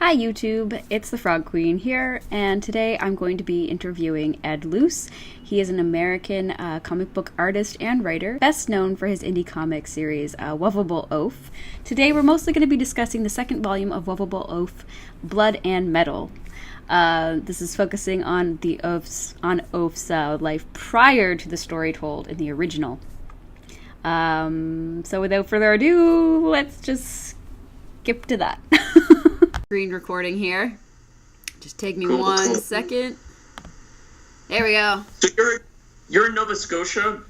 Hi YouTube, it's the Frog Queen here, and today I'm going to be interviewing Ed Luce. He is an American comic book artist and writer, best known for his indie comic series, Wuvable Oaf. Today we're mostly going to be discussing the second volume of Wuvable Oaf, Blood and Metal. This is focusing on Oaf's life prior to the story told in the original. So without further ado, let's just skip to that. Screen recording here. Just take me one second. There we go. So you're in Nova Scotia?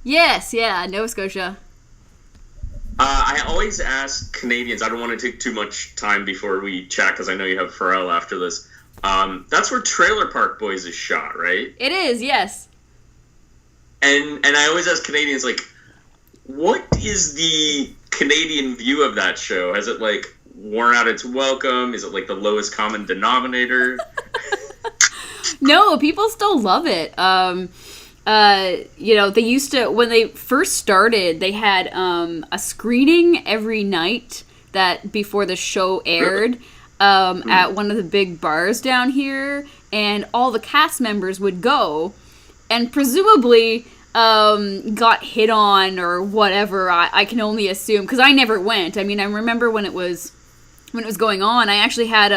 Yes, yeah, Nova Scotia. I always ask Canadians, I don't want to take too much time before we chat because I know you have Pharrell after this. That's where Trailer Park Boys is shot, right? It is, yes. And I always ask Canadians, like, what is the Canadian view of that show? Has it, like, worn out its welcome? Is it, like, the lowest common denominator? No, people still love it. They used to, when they first started, they had a screening every night that before the show aired at one of the big bars down here, and all the cast members would go, and presumably got hit on or whatever. I can only assume, because I never went. I mean, I remember when it was going on, I actually had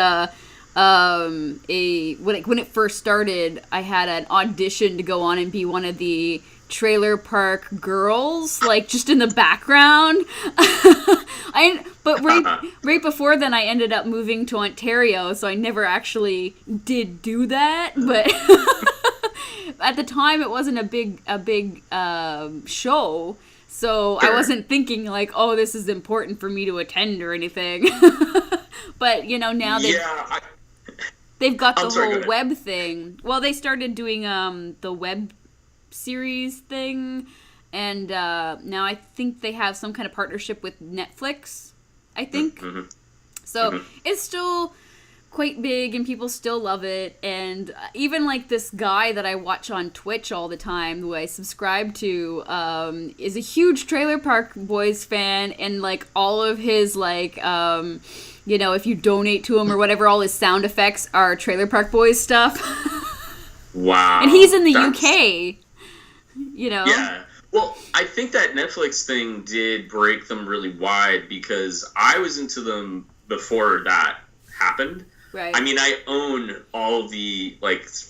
when it first started, I had an audition to go on and be one of the Trailer Park girls, like just in the background. But right before then, I ended up moving to Ontario, so I never actually did do that. But at the time, it wasn't a big show. So I wasn't thinking like, oh, this is important for me to attend or anything. But, now they've got the whole web thing. Well, they started doing the web series thing. And now I think they have some kind of partnership with Netflix, I think. Mm-hmm. So it's still quite big and people still love it. And even like this guy that I watch on Twitch all the time, who I subscribe to, is a huge Trailer Park Boys fan, and like all of his like if you donate to him or whatever, all his sound effects are Trailer Park Boys stuff. Wow. And he's in the UK. Yeah. Well, I think that Netflix thing did break them really wide, because I was into them before that happened. Right. I mean, I own all the,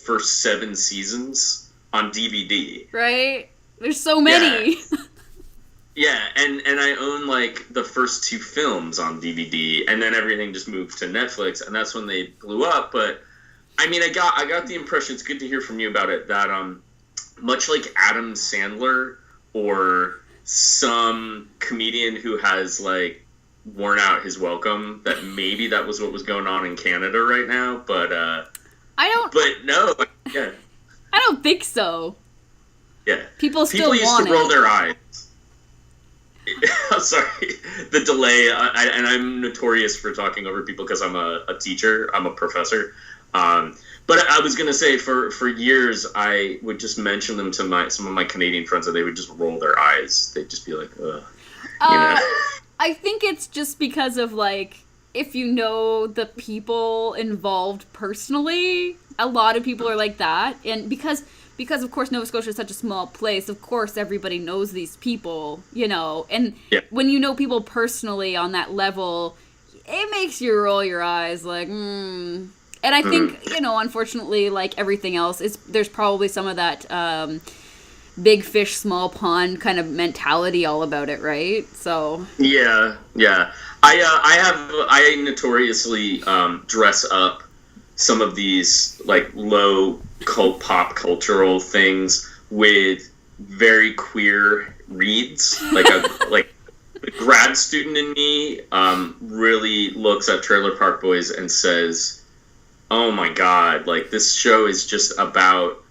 first 7 seasons on DVD. Right? There's so many. Yeah, and I own, the first 2 films on DVD, and then everything just moved to Netflix, and that's when they blew up. But, I mean, I got the impression, it's good to hear from you about it, that much like Adam Sandler or some comedian who has, worn out his welcome, that maybe that was what was going on in Canada right now, but yeah, I don't think so. Yeah, people used to roll their eyes. I'm sorry, the delay, and I'm notorious for talking over people because I'm a teacher, I'm a professor, but I was gonna say, for years I would just mention them to some of my Canadian friends, and they would just roll their eyes. They'd just be like, ugh, I think it's just because of, if you know the people involved personally, a lot of people are like that. And because of course, Nova Scotia is such a small place, of course, everybody knows these people, And when you know people personally on that level, it makes you roll your eyes, And I think, unfortunately, like everything else, there's probably some of that big fish, small pond kind of mentality all about it, right? So yeah. I notoriously dress up some of these low pop cultural things with very queer reads. The grad student in me really looks at Trailer Park Boys and says, "Oh my God! This show is just about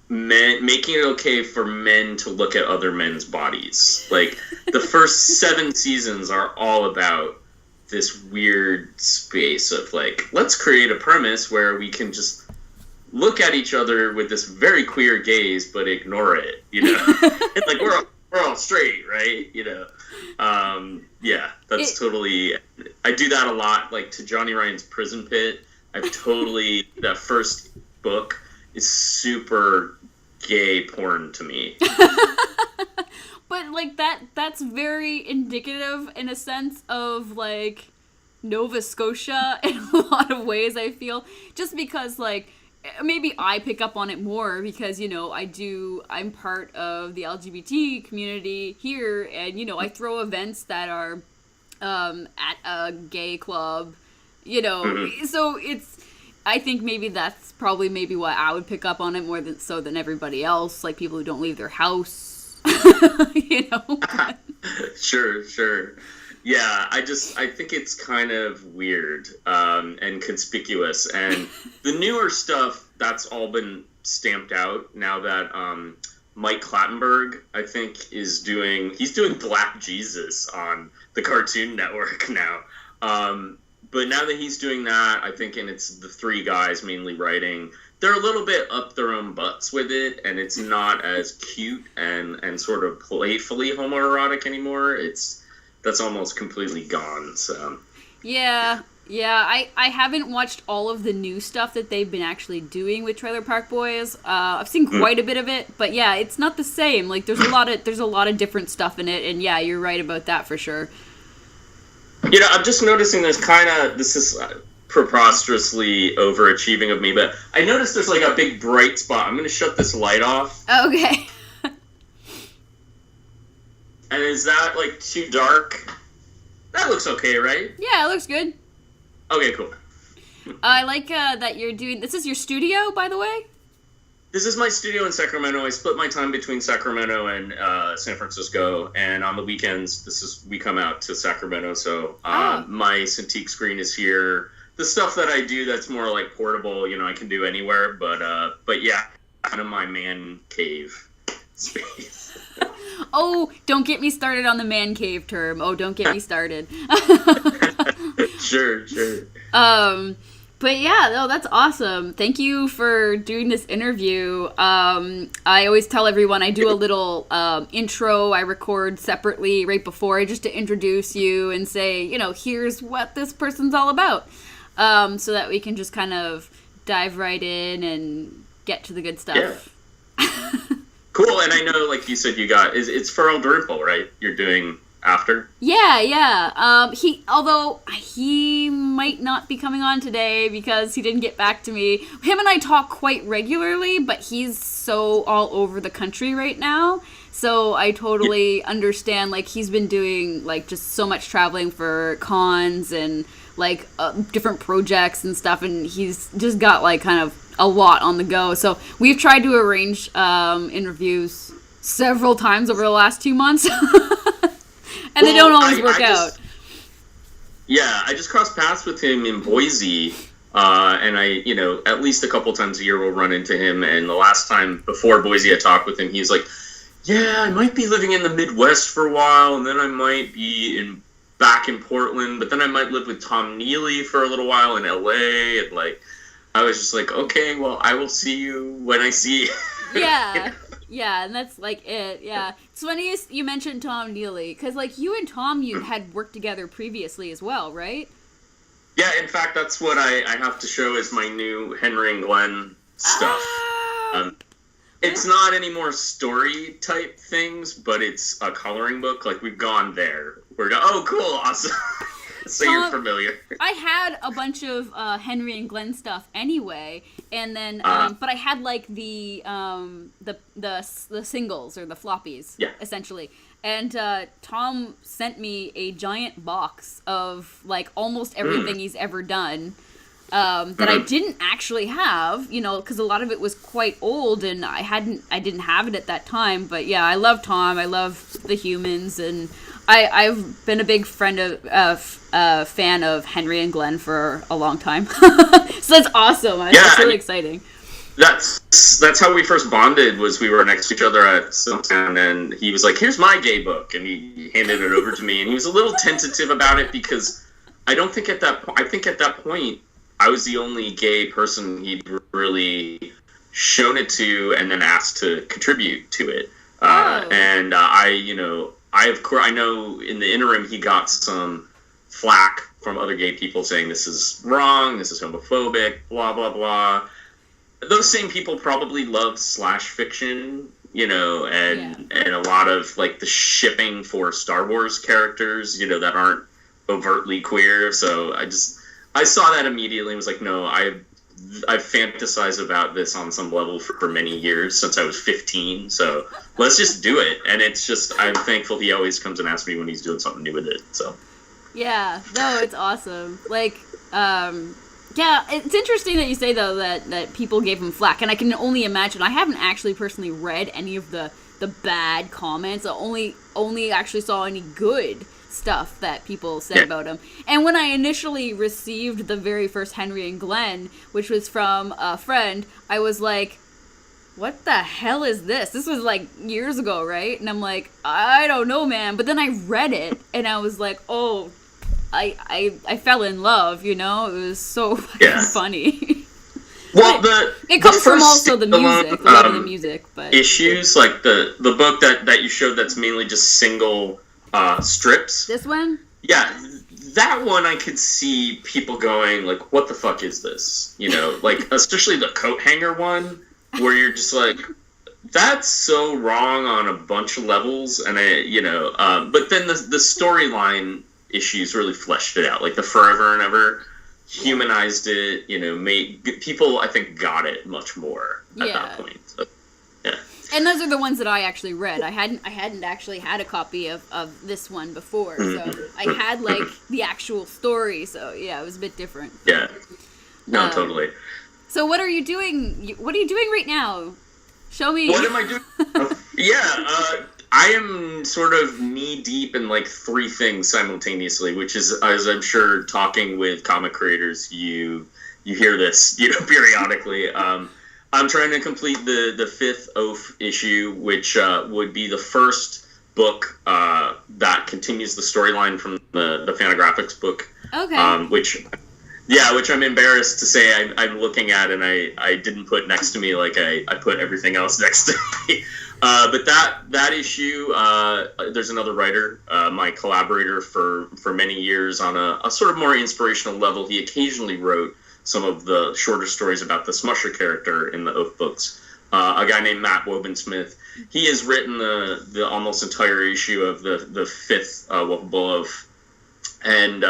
men, making it okay for men to look at other men's bodies." The first 7 seasons are all about this weird space of let's create a premise where we can just look at each other with this very queer gaze but ignore it, and we're all straight, right? Yeah, that's totally. I do that a lot. Like to Johnny Ryan's Prison Pit, that first book is super gay porn to me. But like that's very indicative in a sense of like Nova Scotia in a lot of ways, I feel. Just because like maybe I pick up on it more because, I'm part of the LGBT community here, and, I throw events that are at a gay club, so I think maybe that's probably why I would pick up on it more than everybody else, like people who don't leave their house, Sure. Yeah, I think it's kind of weird and conspicuous. And the newer stuff, that's all been stamped out now that Mike Clattenburg, I think, he's doing Black Jesus on the Cartoon Network now. But now that he's doing that, I think, and it's the three guys mainly writing, they're a little bit up their own butts with it, and it's not as cute and sort of playfully homoerotic anymore. That's almost completely gone. So yeah, I haven't watched all of the new stuff that they've been actually doing with Trailer Park Boys. I've seen quite a bit of it, but yeah, it's not the same. Like there's a lot of different stuff in it, and yeah, you're right about that for sure. I'm just noticing this is preposterously overachieving of me, but I noticed there's like a big bright spot. I'm going to shut this light off. Okay. And is that like too dark? That looks okay, right? Yeah, it looks good. Okay, cool. I like that you're doing... This is your studio, by the way? This is my studio in Sacramento. I split my time between Sacramento and San Francisco, and on the weekends, we come out to Sacramento, so my Cintiq screen is here. The stuff that I do that's more like portable, I can do anywhere, but yeah, kind of my man cave space. Oh, don't get me started on the man cave term. Oh, don't get me started. Sure. But yeah, no, that's awesome. Thank you for doing this interview. I always tell everyone I do a little intro I record separately right before just to introduce you and say, here's what this person's all about. So that we can just kind of dive right in and get to the good stuff. Yeah. Cool, and I know, like you said, it's Pharrell Drimple, right? You're doing after? Yeah. He might not be coming on today because he didn't get back to me. Him and I talk quite regularly, but he's so all over the country right now. So I totally understand, like, he's been doing, like, just so much traveling for cons and, like, different projects and stuff, and he's just got, like, kind of a lot on the go. So we've tried to arrange interviews several times over the last 2 months. And they don't always work out. Yeah, I just crossed paths with him in Boise, and I, at least a couple times a year we'll run into him, and the last time before Boise I talked with him, he's like, yeah, I might be living in the Midwest for a while, and then I might be back in Portland, but then I might live with Tom Neely for a little while in LA, and like, I was just like, okay, well, I will see you when I see you. Yeah. Yeah, and that's, like, it, yeah. It's funny you mentioned Tom Neely, because, like, you and Tom, you had worked together previously as well, right? Yeah, in fact, that's what I have to show as my new Henry and Glenn stuff. It's not any more story-type things, but it's a coloring book. Like, we've gone there. Oh, cool, awesome. So you're familiar. I had a bunch of Henry and Glenn stuff anyway, and then but I had like the singles or the floppies, essentially. And Tom sent me a giant box of like almost everything he's ever done that I didn't actually have, because a lot of it was quite old and I didn't have it at that time. But yeah, I love Tom. I love the Humans, and I've been a big fan of Henry and Glenn for a long time. So that's awesome. It's really exciting. That's how we first bonded, was we were next to each other at Suntown, and he was like, here's my gay book, and he handed it over to me, and he was a little tentative about it because I think at that point I was the only gay person he'd really shown it to and then asked to contribute to it. And I know in the interim he got some flack from other gay people saying this is wrong, this is homophobic, blah blah blah. Those same people probably love slash fiction, and a lot of like the shipping for Star Wars characters, that aren't overtly queer. So I saw that immediately and was like, no, I've fantasized about this on some level for many years since I was 15. So let's just do it. And it's just, I'm thankful he always comes and asks me when he's doing something new with it. So yeah, no, it's awesome. Like, yeah, it's interesting that you say though that people gave him flack, and I can only imagine. I haven't actually personally read any of the bad comments. I only actually saw any good stuff that people said about him. And when I initially received the very first Henry and Glenn, which was from a friend, I was like, what the hell is this? This was like years ago, right? And I'm like, I don't know, man. But then I read it and I was like, oh, I fell in love, It was so fucking funny. Well, it comes from also the music, a lot of the music, but issues like the book that you showed that's mainly just single strips. This one? Yeah, that one I could see people going like, "What the fuck is this?" Like especially the coat hanger one, where you're just like, "That's so wrong on a bunch of levels," and but then the storyline issues really fleshed it out, like the Forever and Ever humanized it, made people, I think, got it much more at that point. So, yeah. And those are the ones that I actually read. I hadn't actually had a copy of this one before, so I had like the actual story. So yeah, it was a bit different. Yeah. No, totally. So what are you doing? What are you doing right now? Show me. What am I doing? I am sort of knee deep in like three things simultaneously, which is, as I'm sure, talking with comic creators, you hear this, periodically. I'm trying to complete the fifth Oaf issue, which would be the first book that continues the storyline from the Fantagraphics book. Okay. Which I'm embarrassed to say I'm looking at, and I didn't put next to me like I put everything else next to me. But that issue, there's another writer, my collaborator for many years on a sort of more inspirational level. He occasionally wrote some of the shorter stories about the Smusher character in the Oaf books. A guy named Matt Wobensmith. He has written the almost entire issue of the fifth Wuvable Oaf, and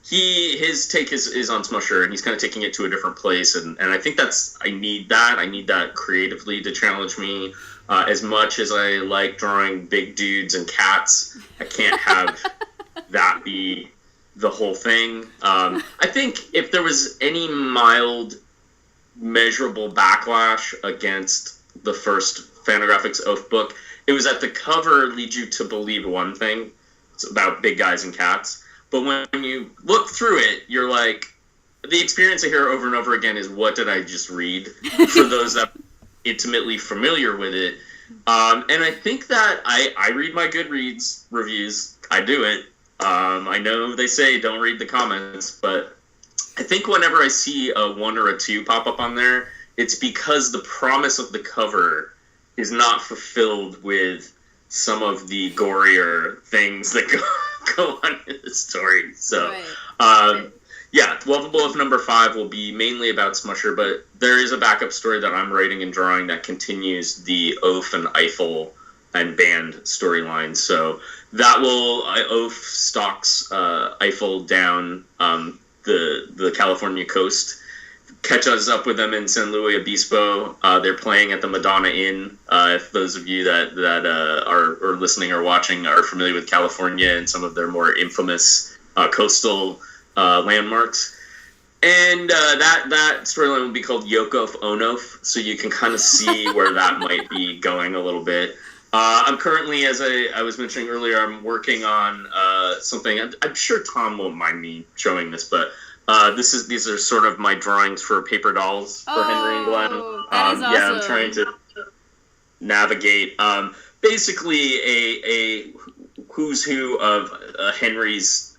his take is on Smusher, and he's kind of taking it to a different place, and I think I need that creatively to challenge me. As much as I like drawing big dudes and cats, I can't have that be the whole thing. I think if there was any mild, measurable backlash against the first Fantagraphics Oaf book, it was that the cover leads you to believe one thing. It's about big guys and cats. But when you look through it, you're like, the experience I hear over and over again is, what did I just read? For those that intimately familiar with it. And I think that I read my Goodreads reviews. I do it. I know they say don't read the comments, but I think whenever I see a 1 or a 2 pop up on there, it's because the promise of the cover is not fulfilled with some of the gorier things that go on in the story. So, right. Yeah, Wuvable Oaf number 5 will be mainly about Smusher, but there is a backup story that I'm writing and drawing that continues the Oaf and Eiffel and band storyline. So that will, Oaf stalks Eiffel down the California coast, catches up with them in San Luis Obispo. They're playing at the Madonna Inn. If those of you that are listening or watching are familiar with California and some of their more infamous coastal landmarks. And that storyline will be called Yokof Onof, so you can kind of see where that might be going a little bit. I'm currently, as I was mentioning earlier, I'm working on something. I'm sure Tom won't mind me showing this, but these are sort of my drawings for paper dolls for Henry and Glenn. That is awesome. Yeah, I'm trying to navigate basically a who's who of Henry's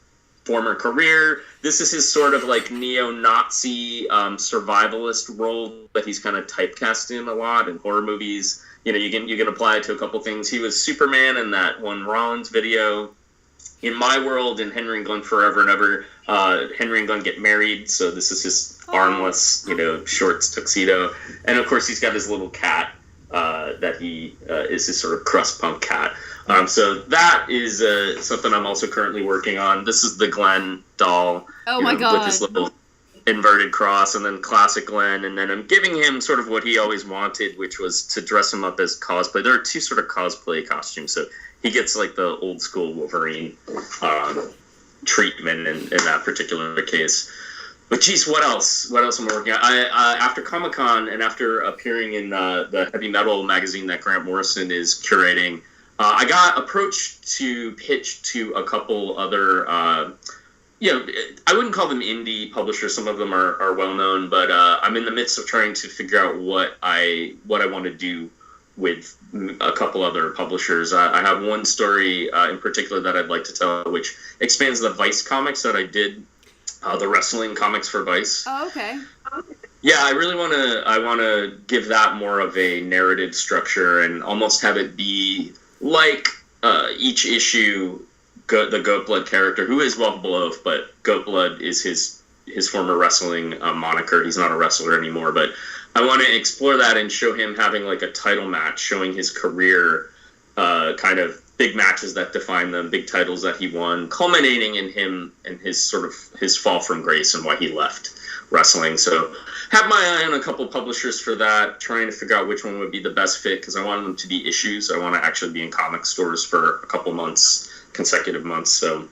former career. This is his sort of like neo-Nazi survivalist role that he's kind of typecast in a lot in horror movies. you can apply it to a couple things. He was Superman in that one Rollins video. In my world, in Henry and Glenn Forever and Ever, Henry and Glenn get married, so this is his armless, shorts tuxedo. And of course, he's got his little cat that he is his sort of crust punk cat. So that is something I'm also currently working on. This is the Glenn doll. Oh my God. With his little inverted cross, and then classic Glenn, and then I'm giving him sort of what he always wanted, which was to dress him up as cosplay. There are two sort of cosplay costumes, so he gets like the old school Wolverine treatment in that particular case. But geez, what else? What else am I working on? I after Comic-Con and after appearing in the heavy metal magazine that Grant Morrison is curating, I got approached to pitch to a couple other, I wouldn't call them indie publishers. Some of them are well known, but I'm in the midst of trying to figure out what I want to do with a couple other publishers. I have one story in particular that I'd like to tell, which expands the Vice comics that I did, the wrestling comics for Vice. Oh, okay. Yeah, I really want to give that more of a narrative structure and almost have it be like each issue, the Goatblood character, who is Wuvable Oaf, but Goatblood is his former wrestling moniker. He's not a wrestler anymore, but I want to explore that and show him having like a title match, showing his career, kind of big matches that define them, big titles that he won, culminating in him and his sort of his fall from grace and why he left wrestling. So have my eye on a couple publishers for that, trying to figure out which one would be the best fit, because I want them to be issues. I want to actually be in comic stores for a couple months, consecutive months. So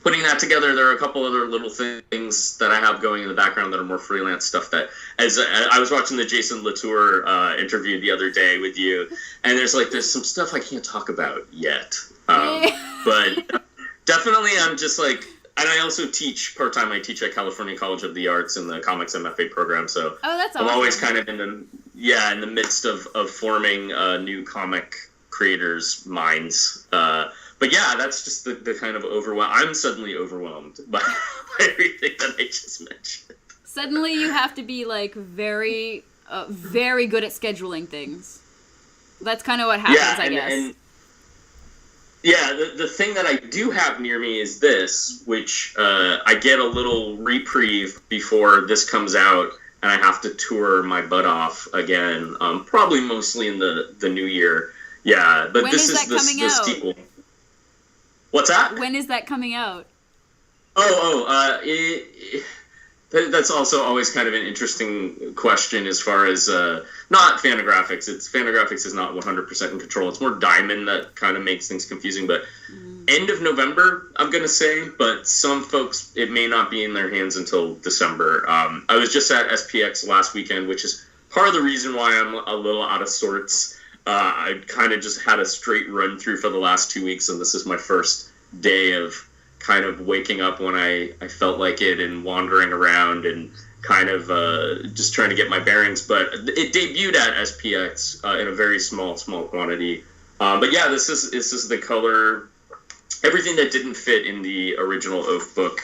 putting that together, there are a couple other little things that I have going in the background that are more freelance stuff that, as I was watching the Jason Latour interview the other day with you, and there's some stuff I can't talk about yet. But definitely I'm just like, and I also teach part-time. I teach at California College of the Arts in the Comics MFA program, so that's awesome. I'm always kind of in the midst of forming new comic creators' minds. But yeah, that's just the kind of overwhelm. I'm suddenly overwhelmed by everything that I just mentioned. Suddenly you have to be like very, very good at scheduling things. That's kind of what happens, I guess. The thing that I do have near me is this, which I get a little reprieve before this comes out, and I have to tour my butt off again, probably mostly in the new year. Yeah, but this is the steeple. What's that? When is that coming out? That's also always kind of an interesting question as far as not Fantagraphics. Fantagraphics is not 100% in control. It's more Diamond that kind of makes things confusing. But end of November, I'm going to say. But some folks, it may not be in their hands until December. I was just at SPX last weekend, which is part of the reason why I'm a little out of sorts. I kind of just had a straight run through for the last 2 weeks, and this is my first day of kind of waking up when I felt like it and wandering around and kind of just trying to get my bearings. But it debuted at SPX in a very small quantity. But yeah, this is the color. Everything that didn't fit in the original Oaf book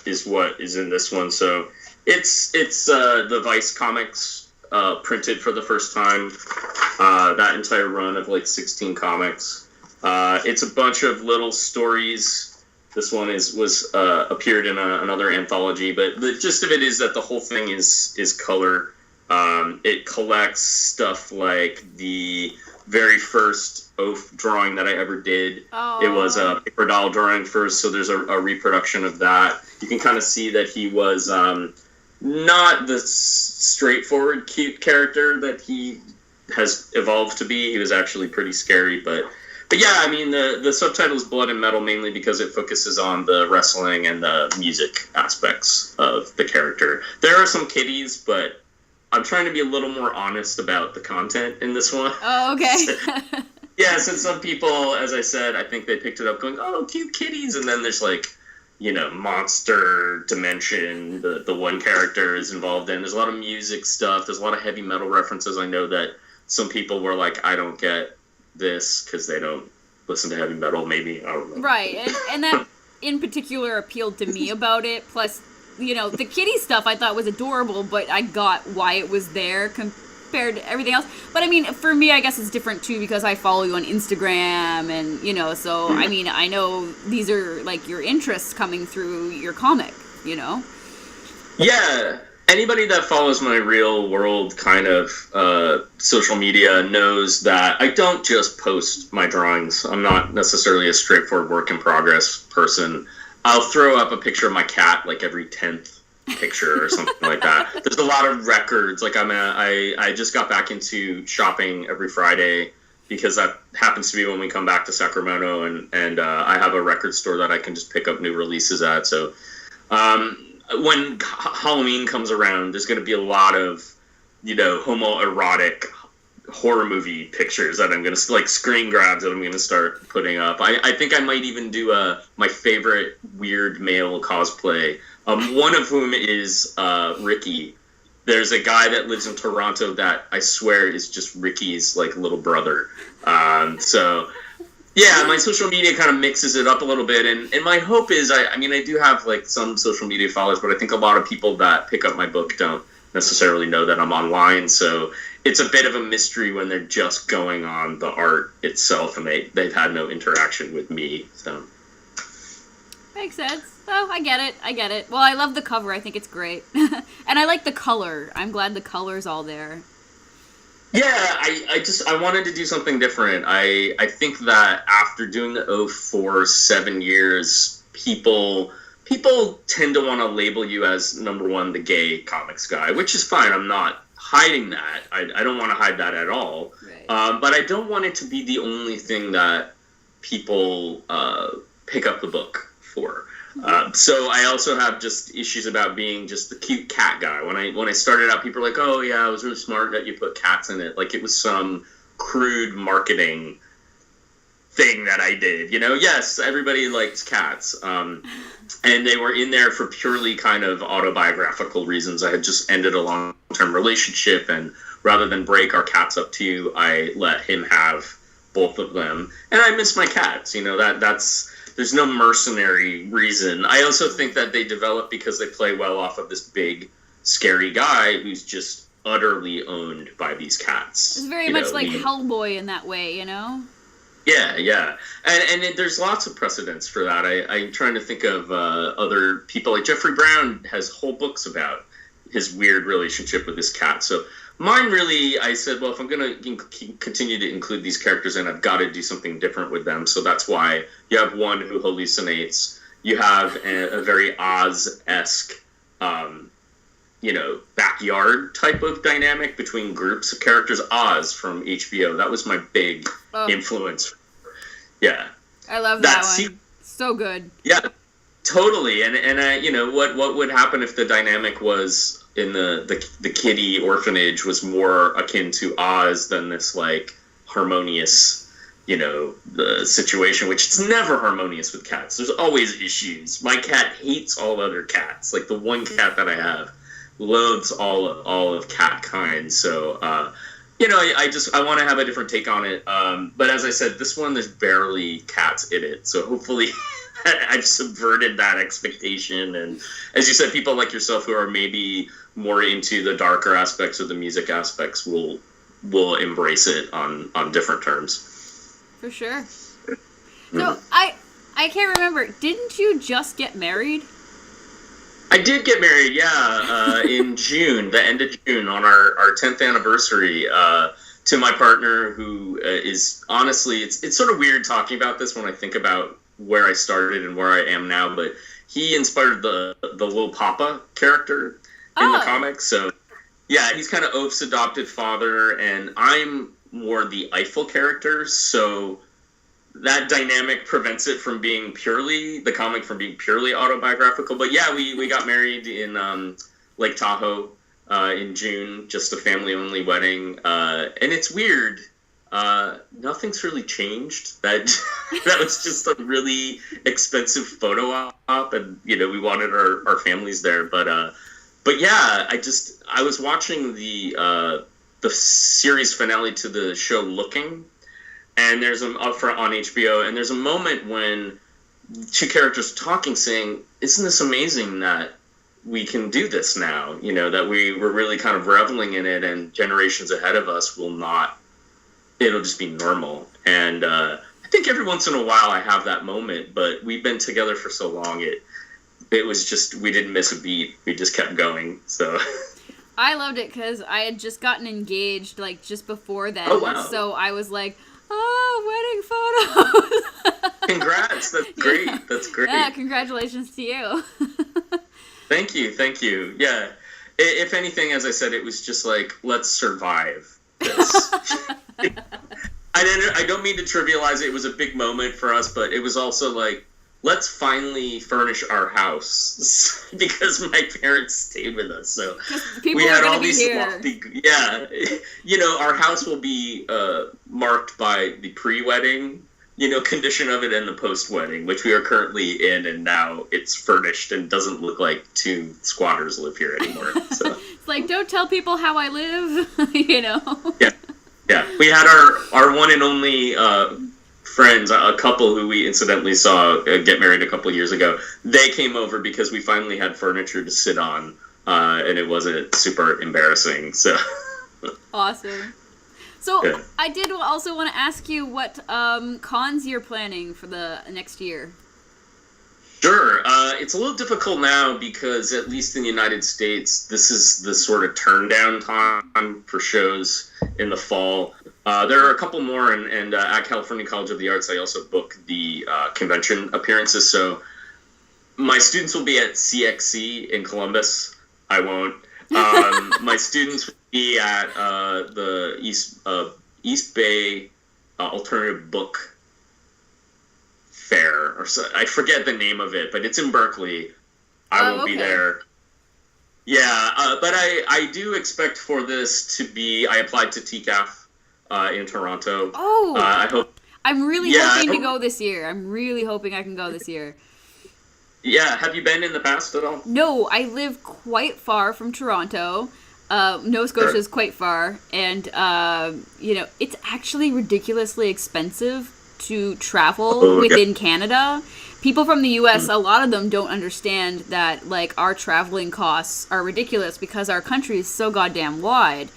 is what is in this one. So it's the Vice comics printed for the first time. That entire run of like 16 comics. It's a bunch of little stories. This one was appeared in another anthology, but the gist of it is that the whole thing is color. It collects stuff like the very first Oaf drawing that I ever did. Oh. It was a paper doll drawing first, so there's a reproduction of that. You can kind of see that he was not the straightforward cute character that he has evolved to be. He was actually pretty scary, but yeah, I mean, the subtitle is Blood and Metal mainly because it focuses on the wrestling and the music aspects of the character. There are some kitties, but I'm trying to be a little more honest about the content in this one. Oh, okay. Yeah, since some people, as I said, I think they picked it up going, oh, cute kitties, and then there's like, monster dimension, the one character is involved in. There's a lot of music stuff. There's a lot of heavy metal references. I know that some people were like, I don't get this because they don't listen to heavy metal, maybe. I don't know. Right, and that in particular appealed to me about it. Plus, the kitty stuff I thought was adorable, but I got why it was there compared to everything else. But I mean, for me, I guess it's different too because I follow you on Instagram, and you know, so I mean, I know these are like your interests coming through your comic, you know. Yeah. Anybody that follows my real world kind of social media knows that I don't just post my drawings. I'm not necessarily a straightforward work in progress person. I'll throw up a picture of my cat like every 10th picture or something like that. There's a lot of records. Like I just got back into shopping every Friday because that happens to be when we come back to Sacramento, and I have a record store that I can just pick up new releases at. So when Halloween comes around, there's going to be a lot of, you know, homoerotic horror movie pictures that I'm going to, like, screen grabs that I'm going to start putting up. I think I might even do my favorite weird male cosplay, one of whom is Ricky. There's a guy that lives in Toronto that I swear is just Ricky's, like, little brother. So... yeah, my social media kind of mixes it up a little bit, and my hope is, I mean, I do have, like, some social media followers, but I think a lot of people that pick up my book don't necessarily know that I'm online, so it's a bit of a mystery when they're just going on the art itself, and they've had no interaction with me, so. Makes sense. Oh, I get it. Well, I love the cover. I think it's great. And I like the color. I'm glad the color's all there. Yeah, I wanted to do something different. I think that after doing the Oaf for 7 years, people tend to want to label you as, number one, the gay comics guy, which is fine. I'm not hiding that. I don't want to hide that at all. Right. But I don't want it to be the only thing that people pick up the book for. So I also have just issues about being just the cute cat guy. When I started out, people were like, "Oh yeah, it was really smart that you put cats in it." Like it was some crude marketing thing that I did. You know, yes, everybody likes cats, and they were in there for purely kind of autobiographical reasons. I had just ended a long-term relationship, and rather than break our cats up to you, I let him have both of them, and I miss my cats. You know, that's. There's no mercenary reason. I also think that they develop because they play well off of this big, scary guy who's just utterly owned by these cats. It's very much like Hellboy in that way, you know? Yeah. And there's lots of precedents for that. I'm trying to think of other people. Like Jeffrey Brown has whole books about his weird relationship with his cat. So mine really, I said, well, if I'm going to continue to include these characters in, I've got to do something different with them. So that's why you have one who hallucinates. You have a very Oz-esque, backyard type of dynamic between groups of characters. Oz from HBO. That was my big influence. Yeah. I love that one. So good. Yeah, totally. And what would happen if the dynamic was in the kiddie orphanage was more akin to Oz than this like harmonious, the situation, which it's never harmonious with cats. There's always issues. My cat hates all other cats. Like the one cat that I have loathes all of cat kind. So, I want to have a different take on it. But as I said, this one, there's barely cats in it. So hopefully I've subverted that expectation. And as you said, people like yourself who are maybe more into the darker aspects or the music aspects will embrace it on different terms. For sure. So I can't remember. Didn't you just get married? I did get married, yeah, in June, the end of June, on our 10th anniversary, to my partner, who is honestly, it's sort of weird talking about this when I think about where I started and where I am now, but he inspired the Lil Papa character in the comics. So, yeah, he's kind of Oaf's adopted father, and I'm more the Eiffel character, so that dynamic prevents it from being purely autobiographical. But yeah, we got married in Lake Tahoe in June, just a family-only wedding, and it's weird. Nothing's really changed. That was just a really expensive photo op, and we wanted our families there. But yeah, I was watching the series finale to the show Looking, and there's on HBO, and there's a moment when two characters are talking, saying, "Isn't this amazing that we can do this now, that we were really kind of reveling in it, and generations ahead of us will not, it'll just be normal. And I think every once in a while I have that moment, but we've been together for so long, it was just, we didn't miss a beat. We just kept going, so. I loved it because I had just gotten engaged, like, just before then. Oh, wow. So I was like, oh, wedding photos. Congrats. That's great. Yeah. That's great. Yeah, congratulations to you. Thank you. Yeah. If anything, as I said, it was just like, let's survive this. I don't mean to trivialize it. It was a big moment for us, but it was also like, let's finally furnish our house because my parents stayed with us. So we had all these lofty, our house will be marked by the pre-wedding, condition of it and the post-wedding, which we are currently in, and now it's furnished and doesn't look like two squatters live here anymore. So it's like, don't tell people how I live, Yeah. We had our one and only friends, a couple who we incidentally saw get married a couple of years ago. They came over because we finally had furniture to sit on, and it wasn't super embarrassing. So awesome. So yeah. I did also want to ask you what cons you're planning for the next year. Sure. It's a little difficult now because, at least in the United States, this is the sort of turn down time for shows in the fall. There are a couple more, and at California College of the Arts, I also book the convention appearances. So my students will be at CXC in Columbus. I won't. My students will be at the East Bay Alternative Book Fair, or so, I forget the name of it, but it's in Berkeley. I won't be there. Yeah, but I do expect for this to be. I applied to TCAF in Toronto. Oh, I hope. I'm really hoping to go this year. I'm really hoping I can go this year. Yeah, have you been in the past at all? No, I live quite far from Toronto. Nova Scotia is quite far, and it's actually ridiculously expensive to travel within Canada. People from the US, a lot of them don't understand that, like, our traveling costs are ridiculous because our country is so goddamn wide.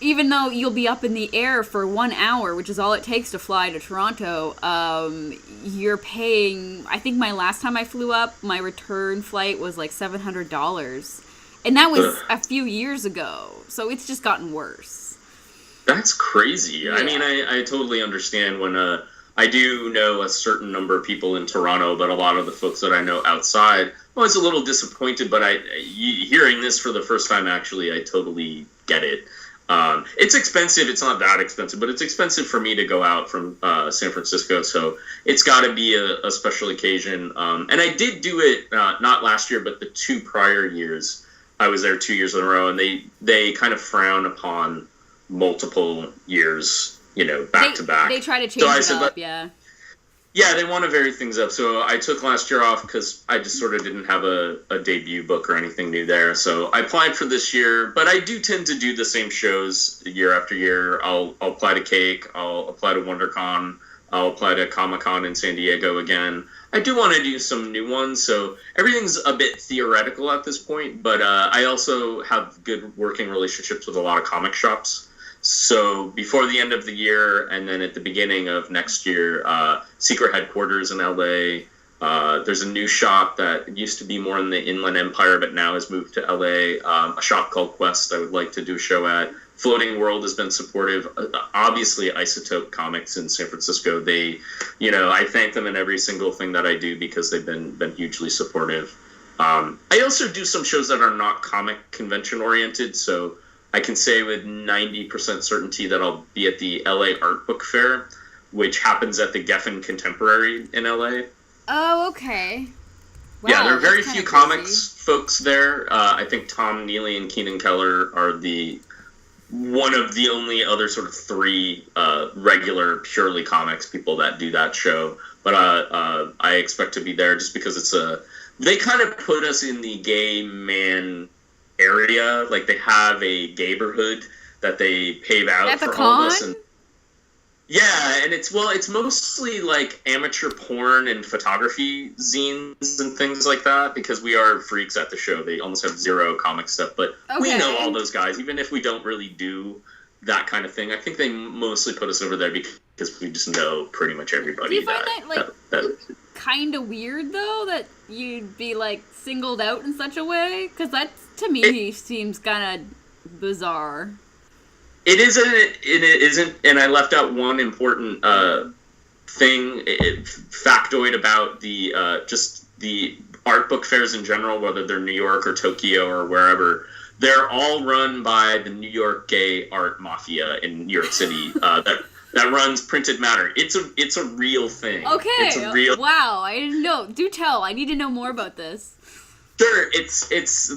Even though you'll be up in the air for 1 hour, which is all it takes to fly to Toronto, you're paying, I think my last time I flew up, my return flight was like $700. And that was a few years ago. So it's just gotten worse. That's crazy. Yeah. I mean, I totally understand when I do know a certain number of people in Toronto, but a lot of the folks that I know outside, I was a little disappointed, but hearing this for the first time, actually, I totally get it. It's expensive. It's not that expensive, but it's expensive for me to go out from San Francisco, so it's got to be a special occasion. And I did do it, not last year, but the 2 prior years. I was there 2 years in a row, and they kind of frown upon multiple years, back to back. They try to change it up, yeah. Yeah, they want to vary things up. So I took last year off because I just sort of didn't have a debut book or anything new there. So I applied for this year, but I do tend to do the same shows year after year. I'll apply to Cake. I'll apply to WonderCon. I'll apply to Comic-Con in San Diego again. I do want to do some new ones, so everything's a bit theoretical at this point, but I also have good working relationships with a lot of comic shops. So before the end of the year, and then at the beginning of next year, Secret Headquarters in LA. There's a new shop that used to be more in the Inland Empire, but now has moved to LA. A shop called Quest I would like to do a show at. Floating World has been supportive. Obviously, Isotope Comics in San Francisco. They, I thank them in every single thing that I do because they've been hugely supportive. I also do some shows that are not comic convention oriented, so I can say with 90% certainty that I'll be at the LA Art Book Fair, which happens at the Geffen Contemporary in LA. Oh, okay. Wow, yeah, there are very few comics folks there. I think Tom Neely and Keenan Keller are one of the only other sort of 3 regular purely comics people that do that show. But I expect to be there just because they kind of put us in the gay man area. Like, they have a gayborhood that they pave out at for the all con? of us. And Yeah, and it's mostly like amateur porn and photography zines and things like that, because we are freaks at the show. They almost have zero comic stuff, but we know all those guys, even if we don't really do that kind of thing. I think they mostly put us over there because we just know pretty much everybody. Do you find that kind of weird though, that you'd be like singled out in such a way? Because that to me seems kind of bizarre. It isn't, and I left out one important factoid about the just the art book fairs in general, whether they're New York or Tokyo or wherever. They're all run by the New York gay art mafia in New York City that runs Printed Matter. It's a real thing. Okay. It's a real. Wow, I didn't know. Do tell. I need to know more about this. Sure, it's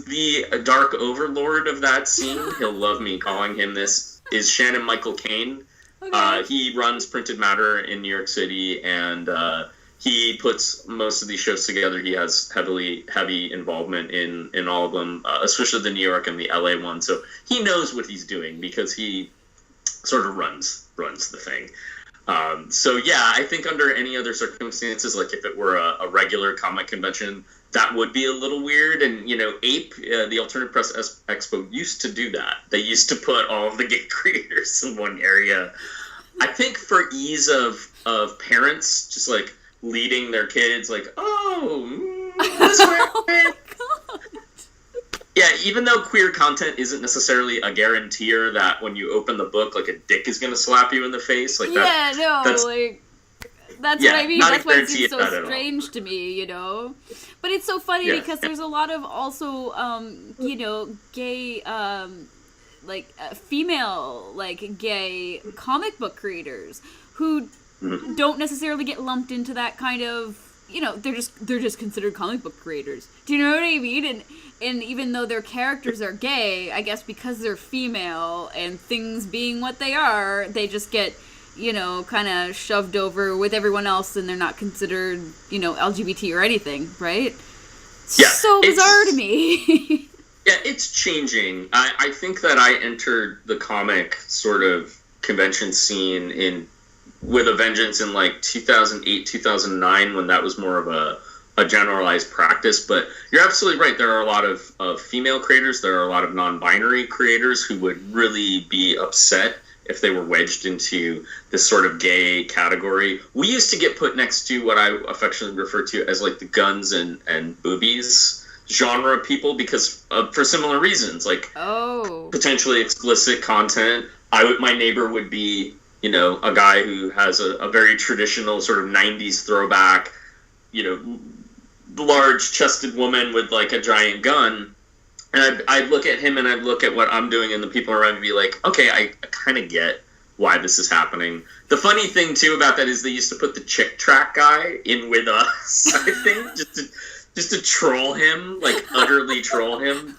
the dark overlord of that scene. He'll love me calling him this. Is Shannon Michael Caine. Okay. He runs Printed Matter in New York City, and he puts most of these shows together. He has heavy involvement in all of them, especially the New York and the LA one. So he knows what he's doing because he sort of runs the thing. So yeah, I think under any other circumstances, like if it were a regular comic convention, that would be a little weird. And, APE, the Alternative Press Expo, used to do that. They used to put all of the gay creators in one area. I think for ease of parents, just, like, leading their kids, like, this way. Yeah, even though queer content isn't necessarily a guaranteer that when you open the book, like, a dick is going to slap you in the face. Like, that's what I mean. That's why it seems so strange to me, But it's so funny because there's a lot of also, gay, female, gay comic book creators who don't necessarily get lumped into that kind of, they're just considered comic book creators. Do you know what I mean? And even though their characters are gay, I guess because they're female and things being what they are, they just get, kind of shoved over with everyone else, and they're not considered, LGBT or anything, right? Yeah, so bizarre to me. Yeah, it's changing. I think that I entered the comic sort of convention scene with a vengeance in like 2008, 2009, when that was more of a generalized practice. But you're absolutely right. There are a lot of female creators. There are a lot of non-binary creators who would really be upset if they were wedged into this sort of gay category. We used to get put next to what I affectionately refer to as like the guns and boobies genre people, because for similar reasons, like potentially explicit content. My neighbor would be, a guy who has a very traditional sort of 90s throwback, large-chested woman with like a giant gun. And I'd look at him and I'd look at what I'm doing, and the people around me be like, okay, I kind of get why this is happening. The funny thing, too, about that is they used to put the Chick Track guy in with us, I think, just to troll him, like utterly troll him.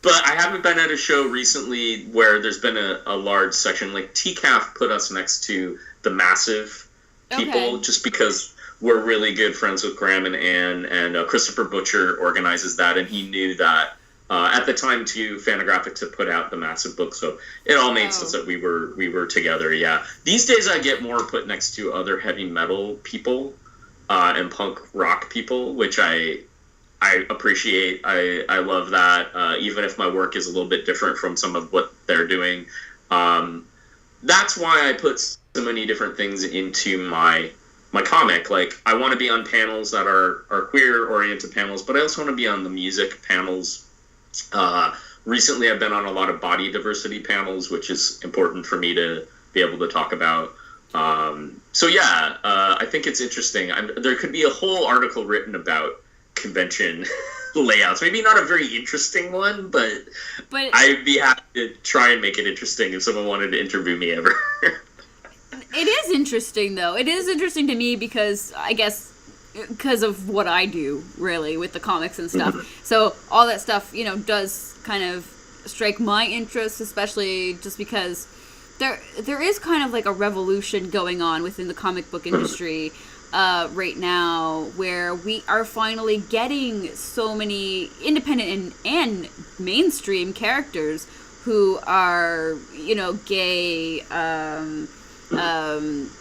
But I haven't been at a show recently where there's been a large section. Like TCAF put us next to the Massive people, just because we're really good friends with Graham and Ann, and Christopher Butcher organizes that, and he knew that at the time too. Fantagraphics had put out the Massive book, so it all made sense that we were together. Yeah, these days I get more put next to other heavy metal people and punk rock people, which I appreciate. I love that, even if my work is a little bit different from some of what they're doing. That's why I put so many different things into my comic. Like, I want to be on panels that are queer-oriented panels, but I also want to be on the music panels. Recently, I've been on a lot of body diversity panels, which is important for me to be able to talk about. I think it's interesting. There could be a whole article written about convention layouts. Maybe not a very interesting one, but I'd be happy to try and make it interesting if someone wanted to interview me ever. It is interesting, though. It is interesting to me because, I guess, because of what I do, really, with the comics and stuff. Mm-hmm. So all that stuff, does kind of strike my interest, especially just because there is kind of like a revolution going on within the comic book industry right now, where we are finally getting so many independent and mainstream characters who are, gay,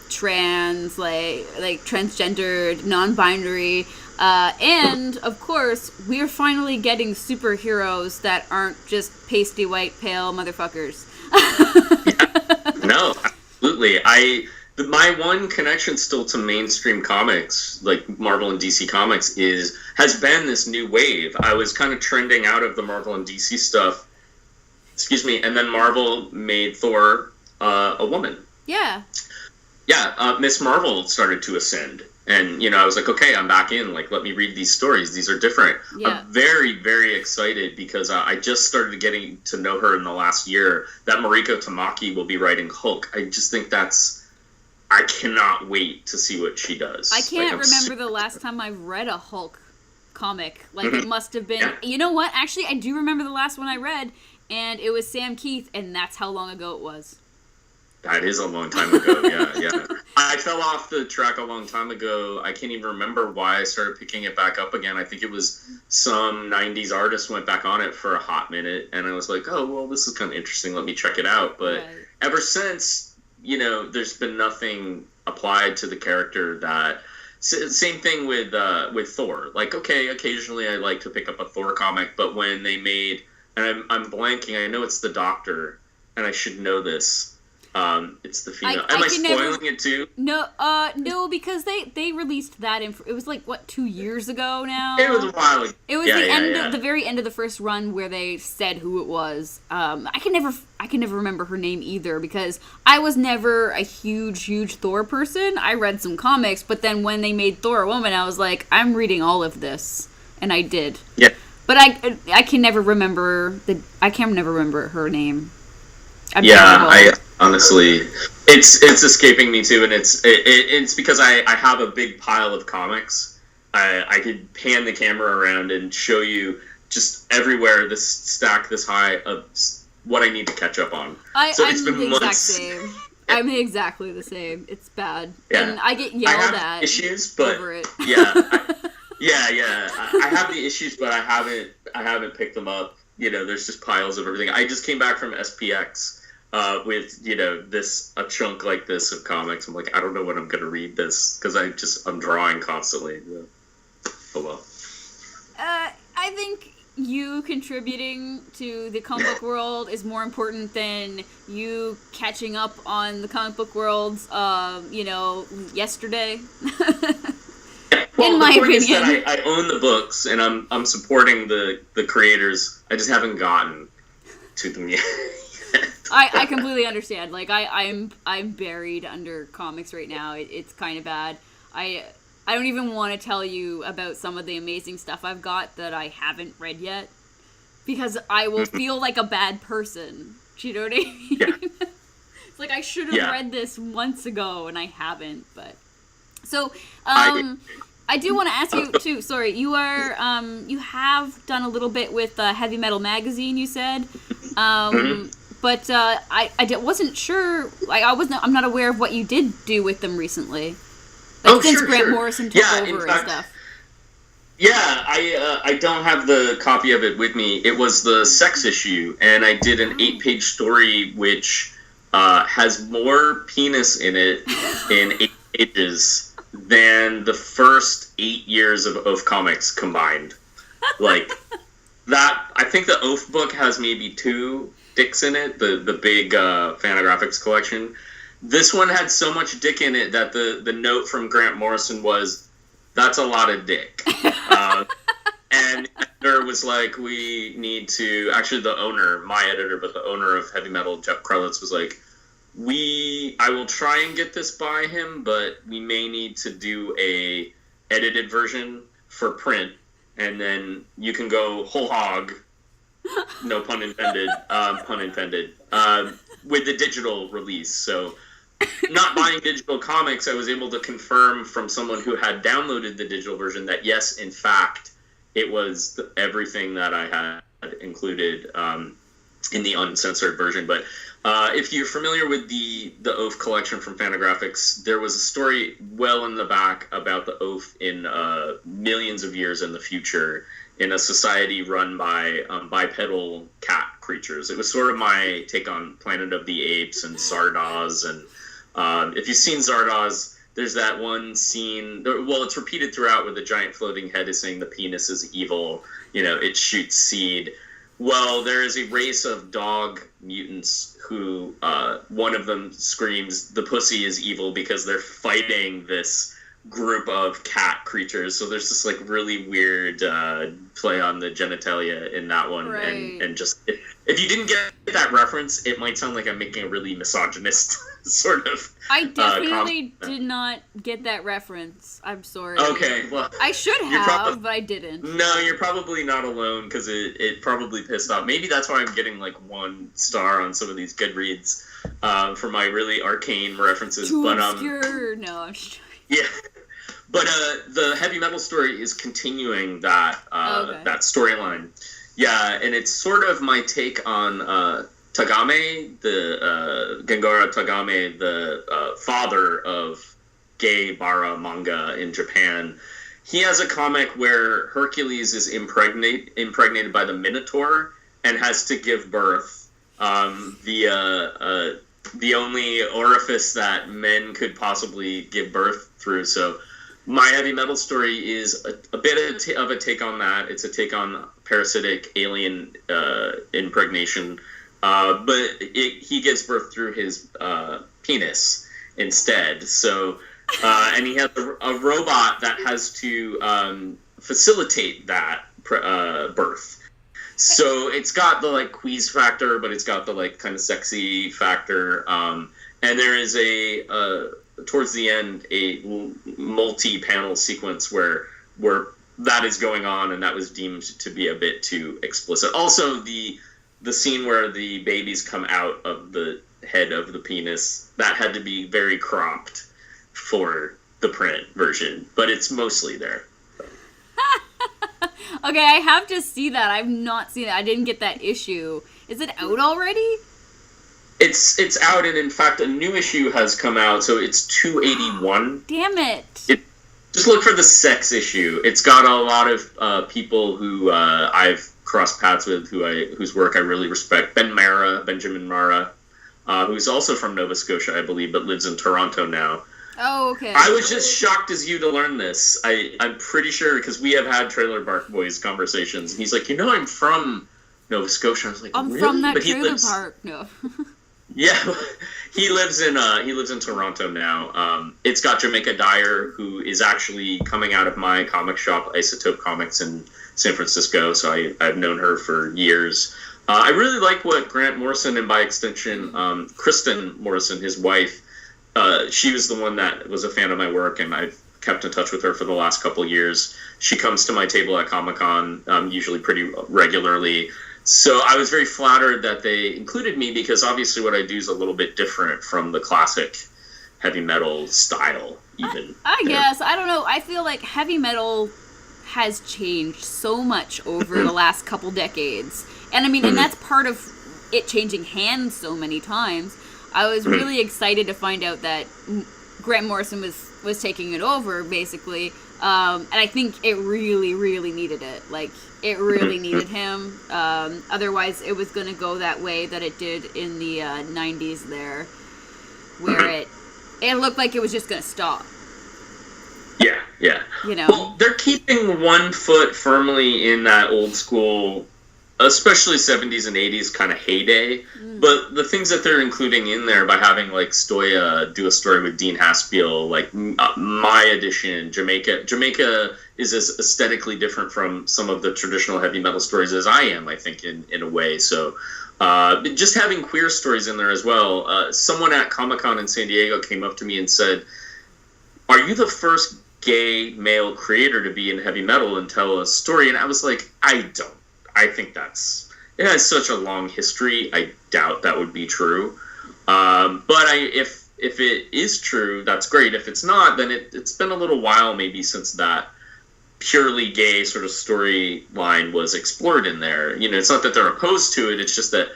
trans, like transgendered, non-binary, and of course we're finally getting superheroes that aren't just pasty white pale motherfuckers. No, absolutely. My one connection still to mainstream comics, like Marvel and DC comics, has been this new wave. I was kind of trending out of the Marvel and DC stuff, and then Marvel made Thor a woman. Yeah. Yeah, Miss Marvel started to ascend. And, I was like, okay, I'm back in. Like, let me read these stories. These are different. Yeah. I'm very, very excited because I just started getting to know her in the last year. That Mariko Tamaki will be writing Hulk. I just think I cannot wait to see what she does. I can't remember the last time I read a Hulk comic. Like, it must have been... Yeah. You know what? Actually, I do remember the last one I read, and it was Sam Keith, and that's how long ago it was. That is a long time ago, yeah. I fell off the track a long time ago. I can't even remember why I started picking it back up again. I think it was some 90s artist went back on it for a hot minute, and I was like, oh, well, this is kind of interesting. Let me check it out. But ever since, there's been nothing applied to the character that... Same thing with Thor. Like, okay, occasionally I like to pick up a Thor comic, but when they made... And I'm blanking. I know it's the Doctor, and I should know this. It's the female. Am I spoiling it too? No, because they released that it was like 2 years ago now. It was a while ago. It was the very end of the first run where they said who it was. I can never remember her name either because I was never a huge Thor person. I read some comics, but then when they made Thor a woman, I was like, I'm reading all of this, and I did. Yeah. But I can never remember her name. I honestly, it's escaping me too, and it's because I have a big pile of comics. I could pan the camera around and show you just everywhere this stack this high of what I need to catch up on. It's been months. I'm exactly the same. It's bad, and I get yelled at. Issues, but over it. I have the issues, but I haven't picked them up. There's just piles of everything. I just came back from SPX. With a chunk like this of comics. I'm like, I don't know when I'm gonna read this because I'm drawing constantly. Yeah. Oh well. I think you contributing to the comic book world is more important than you catching up on the comic book world's yesterday. Well, in my opinion, is that I own the books and I'm supporting the creators. I just haven't gotten to them yet. I completely understand. Like I'm buried under comics right now. It's kind of bad. I don't even want to tell you about some of the amazing stuff I've got that I haven't read yet because I will feel like a bad person. Do you know what I mean? Yeah. It's like I should have read this months ago and I haven't. But so I do want to ask you too. Sorry, you are you have done a little bit with Heavy Metal Magazine. You said. But I wasn't sure. Like I'm not aware of what you did do with them recently. Like since Grant Morrison took over and stuff. Yeah, I don't have the copy of it with me. It was the sex issue, and I did an 8-page story which has more penis in it in 8 pages than the first 8 years of Oaf comics combined. Like that, I think the Oaf book has maybe 2 dicks in it, the big Fantagraphics Collection. This one had so much dick in it that the note from Grant Morrison was, that's a lot of dick. And the editor was like, we need to, actually the owner, my editor, but the owner of Heavy Metal, Jeff Krelitz, was like, I will try and get this by him, but we may need to do a edited version for print, and then you can go whole hog, no pun intended, with the digital release. So not buying digital comics, I was able to confirm from someone who had downloaded the digital version that yes, in fact, it was everything that I had included in the uncensored version. But if you're familiar with the Oaf collection from Fantagraphics, there was a story well in the back about the Oaf in millions of years in the future. in a society run by bipedal cat creatures. It was sort of my take on Planet of the Apes and Zardoz. And if you've seen Zardoz, there's that one scene, well, it's repeated throughout, where the giant floating head is saying the penis is evil, it shoots seed. Well, there is a race of dog mutants who, one of them screams, the pussy is evil, because they're fighting this group of cat creatures. So there's this, like, really weird play on the genitalia in that one. Right. And just, if you didn't get that reference, it might sound like I'm making a really misogynist sort of I definitely did not get that reference. I'm sorry. Okay, well, I should have, but I didn't. No, you're probably not alone, because it probably pissed off. Maybe that's why I'm getting, like, 1 star on some of these Goodreads for my really arcane references. Too obscure. No, I'm just yeah. But the heavy metal story is continuing that that storyline. Yeah, and it's sort of my take on Tagame, the Gengara Tagame, the father of gay bara manga in Japan. He has a comic where Hercules is impregnated by the Minotaur and has to give birth via the only orifice that men could possibly give birth through. So my heavy metal story is a bit of a take on that. It's a take on parasitic alien impregnation, but he gives birth through his penis instead. So, and he has a robot that has to facilitate that birth. So it's got the, like, queeze factor, but it's got the, like, kind of sexy factor. And there is towards the end, a multi-panel sequence where that is going on, and that was deemed to be a bit too explicit. Also, the scene where the babies come out of the head of the penis, that had to be very cropped for the print version, but it's mostly there. Okay, I have to see that. I've not seen it. I didn't get that issue. Is it out already? It's out, and in fact, a new issue has come out, so it's 281. Damn it. Just look for the sex issue. It's got a lot of people who I've crossed paths with, whose work I really respect. Benjamin Mara, who's also from Nova Scotia, I believe, but lives in Toronto now. Oh, okay. I was just shocked as you to learn this. I'm pretty sure, because we have had Trailer Park Boys conversations, and he's like, I'm from Nova Scotia. I was like, I'm really? from that trailer park. No. Yeah, he lives in Toronto now. It's got Jamaica Dyer, who is actually coming out of my comic shop, Isotope Comics, in San Francisco. So I've known her for years. I really like what Grant Morrison, and by extension, Kristen Morrison, his wife, she was the one that was a fan of my work, and I've kept in touch with her for the last couple of years. She comes to my table at Comic-Con, usually pretty regularly. So I was very flattered that they included me, because obviously what I do is a little bit different from the classic heavy metal style, even. I guess. I don't know. I feel like heavy metal has changed so much over the last couple decades. And I mean, and that's part of it changing hands so many times. I was really excited to find out that Grant Morrison was taking it over, basically. And I think it really, really needed it. Like, it really needed him. Otherwise, it was going to go that way that it did in the 90s there, where it looked like it was just going to stop. Yeah. Well, they're keeping one foot firmly in that old school, especially 70s and 80s kind of heyday. But the things that they're including in there, by having, like, Stoya do a story with Dean Haspiel, like my edition, Jamaica is as aesthetically different from some of the traditional heavy metal stories as I am, I think, in a way. So just having queer stories in there as well. Someone at Comic-Con in San Diego came up to me and said, "Are you the first gay male creator to be in heavy metal and tell a story?" And I was like, I don't. I think it has such a long history. I doubt that would be true. But if it is true, that's great. If it's not, then it's been a little while maybe since that purely gay sort of storyline was explored in there. It's not that they're opposed to it. It's just that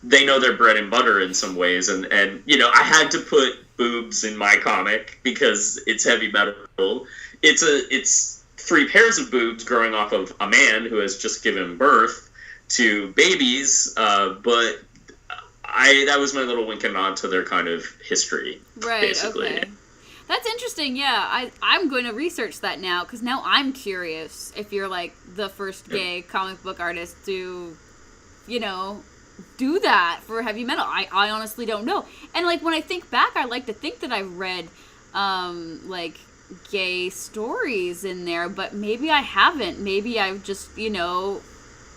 they know their bread and butter in some ways. And I had to put boobs in my comic because it's heavy metal. It's 3 pairs of boobs growing off of a man who has just given birth to babies, but that was my little wink and nod to their kind of history, right, basically. Okay. That's interesting, yeah. I'm going to research that now, because now I'm curious if you're, like, the first gay comic book artist to, you know, do that for heavy metal. I honestly don't know. And, like, when I think back, I like to think that I've read, like, gay stories in there, but maybe I haven't. Maybe I've just, you know,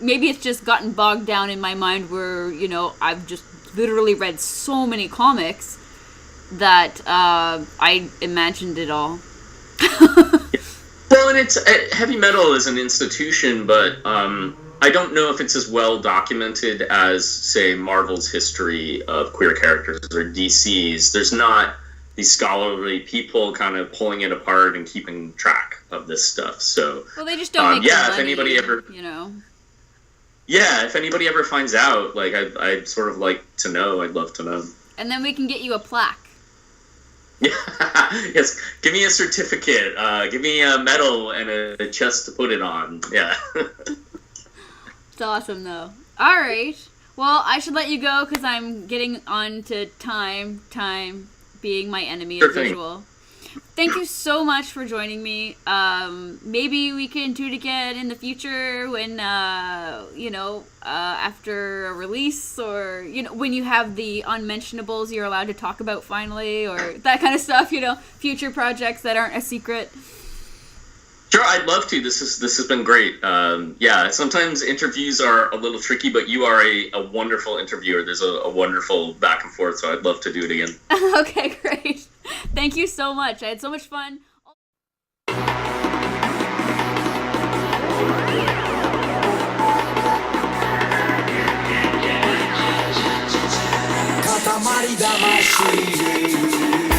maybe it's just gotten bogged down in my mind where, you know, I've just literally read so many comics that I imagined it all. Well, and it's heavy metal is an institution, but I don't know if it's as well documented as, say, Marvel's history of queer characters or DC's. There's not these scholarly people kind of pulling it apart and keeping track of this stuff. So, well, they just don't make yeah, money, if anybody ever, you know. Yeah, if anybody ever finds out, like, I'd sort of like to know. I'd love to know. And then we can get you a plaque. Yeah, yes. Give me a certificate. Give me a medal and a chest to put it on. Yeah. It's awesome, though. All right. Well, I should let you go because I'm getting on to time being my enemy as usual. Thank you so much for joining me. Maybe we can do it again in the future when, you know, after a release, or, you know, when you have the unmentionables you're allowed to talk about finally, or that kind of stuff, you know, future projects that aren't a secret. Sure, I'd love to. This has been great. Yeah, sometimes interviews are a little tricky, but you are a wonderful interviewer. There's a wonderful back and forth, so I'd love to do it again. Okay, great. Thank you so much. I had so much fun. Katamari damashi